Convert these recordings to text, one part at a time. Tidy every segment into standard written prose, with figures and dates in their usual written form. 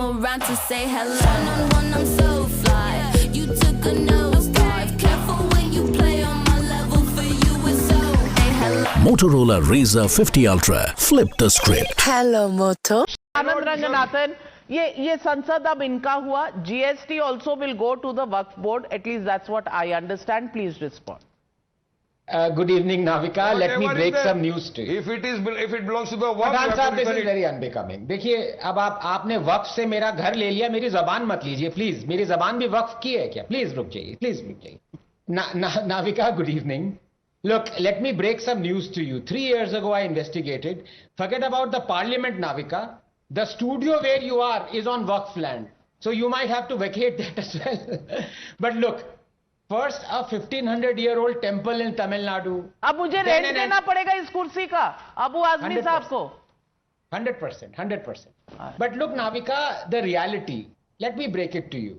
around to say hello. Turn on one, I'm so fly. You took a nosedive. Careful when you play on my level. For you it's so. Hey, hello. Motorola Razr 50 Ultra. Flip the script. Hello, Moto. Anand Ranganathan, ये संसद अब इनका हुआ. GST also will go to the Waqf board. At least that's what I understand. Please respond. Good evening, Navika. Let me Whatever break is the- some news to you. If it belongs to the Waqf, Pradhan you have साहब, to this return is it. very unbecoming. देखिए, अब आपने वक्फ से मेरा घर ले लिया, मेरी जबान मत लीजिए, प्लीज. मेरी जबान भी वक्फ की है क्या? प्लीज रुक जाइए. Navika, good evening. Look, let me break some news to you. 3 years ago, I investigated. Forget about the parliament, Navika. The studio where you are is on Waqf land. So you might have to vacate that as well. But look, first a 1500-year-old temple in Tamil Nadu. अब मुझे rent देना पड़ेगा इस कुर्सी का अबू आजमी साहब को. 100%. But look, Navika, the reality. Let me break it to you.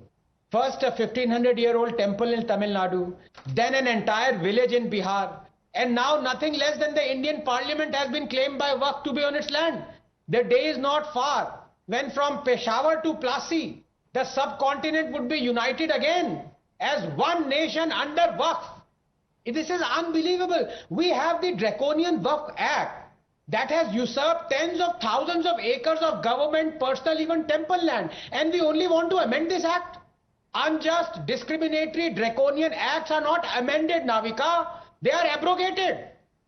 First, a 1500-year-old temple in Tamil Nadu, then an entire village in Bihar, and now nothing less than the Indian Parliament has been claimed by Waqf to be on its land. The day is not far when from Peshawar to Plassey, the subcontinent would be united again as one nation under Waqf. This is unbelievable. We have the draconian Waqf Act that has usurped tens of thousands of acres of government, personal, even temple land. And we only want to amend this act. Unjust, discriminatory, draconian acts are not amended, Navika. They are abrogated.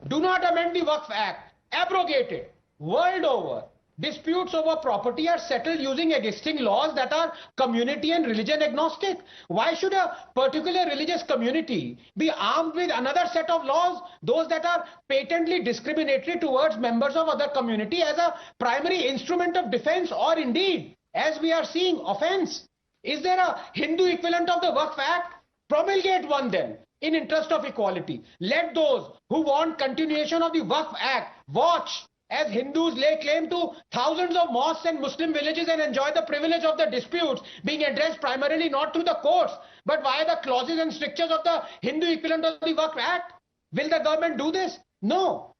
Do not amend the Waqf Act. Abrogated. World over. Disputes over property are settled using existing laws that are community and religion agnostic. Why should a particular religious community be armed with another set of laws, those that are patently discriminatory towards members of other community as a primary instrument of defense, or indeed, as we are seeing, offense? Is there a Hindu equivalent of the Waqf Act? Promulgate one then, in interest of equality. Let those who want continuation of the Waqf Act watch as Hindus lay claim to thousands of mosques and Muslim villages and enjoy the privilege of the disputes being addressed primarily not through the courts, but via the clauses and strictures of the Hindu equivalent of the Waqf Act. Will the government do this? No.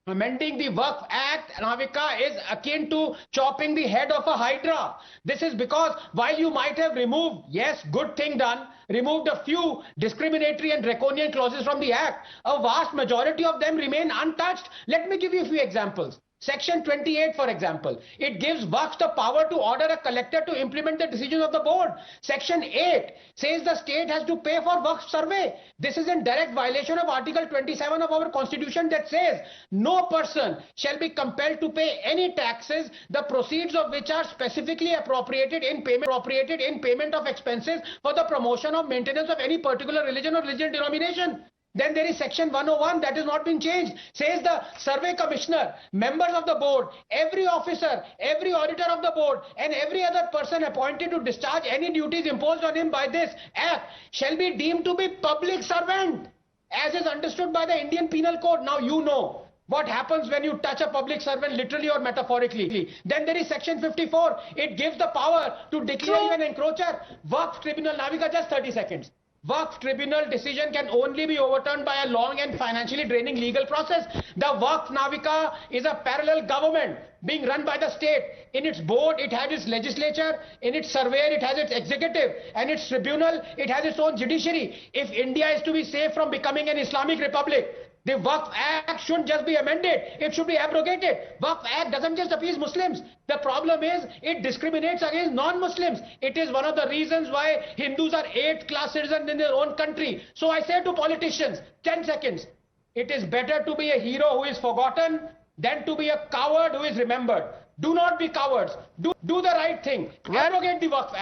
Amending the Waqf Act, Navika, is akin to chopping the head of a hydra. This is because while you might have removed, yes, good thing done, removed a few discriminatory and draconian clauses from the Act, a vast majority of them remain untouched. Let me give you a few examples. Section 28, for example, it gives Waqf the power to order a collector to implement the decisions of the board. Section 8 says the state has to pay for Waqf survey. This is in direct violation of Article 27 of our constitution that says no person shall be compelled to pay any taxes, the proceeds of which are specifically appropriated in payment of expenses for the promotion of maintenance of any particular religion or religious denomination. Then there is section 101 that has not been changed. Says the survey commissioner, members of the board, every officer, every auditor of the board, and every other person appointed to discharge any duties imposed on him by this act shall be deemed to be public servant, as is understood by the Indian Penal Code. Now you know what happens when you touch a public servant literally or metaphorically. Then there is section 54. It gives the power to declare you an encroacher. Waqf tribunal, Navika, just 30 seconds. Waqf tribunal decision can only be overturned by a long and financially draining legal process. The Waqf, Navika, is a parallel government being run by the state. In its board, it has its legislature. In its surveyor, it has its executive. And its tribunal, it has its own judiciary. If India is to be safe from becoming an Islamic republic, the Waqf Act shouldn't just be amended, it should be abrogated. Waqf Act doesn't just appease Muslims. The problem is it discriminates against non-Muslims. It is one of the reasons why Hindus are 8th-class citizens in their own country. So I say to politicians, 10 seconds, it is better to be a hero who is forgotten than to be a coward who is remembered. Do not be cowards. Do the right thing. Abrogate the Waqf Act.